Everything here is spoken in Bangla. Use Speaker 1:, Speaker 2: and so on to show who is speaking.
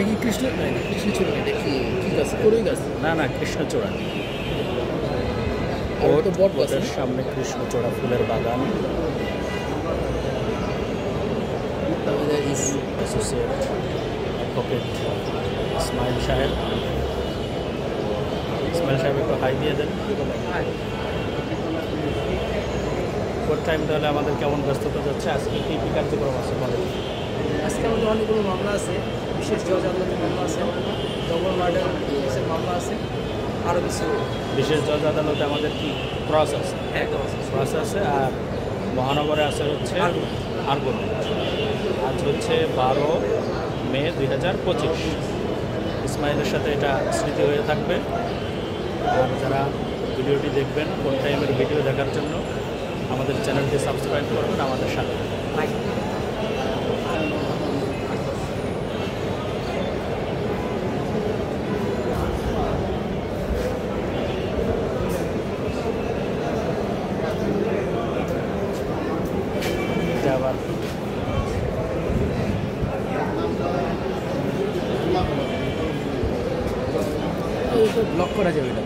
Speaker 1: এটা কি কৃষ্ণ নয়, কৃষ্ণচূড়া, এটা কি কি গাছ, কড়ই গাছ?
Speaker 2: না না, কৃষ্ণচূড়া।
Speaker 1: আর তো বট গাছ।
Speaker 2: ওদের সামনে কৃষ্ণচূড়া ফুলের বাগান।
Speaker 1: আমাদের
Speaker 2: অ্যাসোসিয়েট অ্যাডভোকেট ইসমাইল সাহেব। ইসমাইল সাহেব একটু হাই দিয়ে দেন। কোর্ট টাইম তাহলে আমাদের কেমন ব্যস্ততা যাচ্ছে? আজকে কী কী কার্যক্রম আছে বলে?
Speaker 1: আজকে আমাদের অনেকগুলো মামলা আছে, বিশেষ জজ আদালতের মামলা আছে, ডবল মার্ডার কেসের মামলা আছে, আরও কিছু।
Speaker 2: বিশেষ জজ আদালতে আমাদের কি ক্রস আছে? ক্রস আছে। আর মহানগরে আছে হচ্ছে আর্গুমেন্ট। আজ হচ্ছে 12 মে 2025। ইসমাইলের সাথে এটা স্মৃতি হয়ে থাকবে। আর যারা ভিডিওটি দেখবেন, কোন টাইমের ভিডিও দেখার জন্য আমাদের চ্যানেলটি সাবস্ক্রাইব করবেন আমাদের সাথে। আবার
Speaker 1: ব্লক করা যাবে এটা।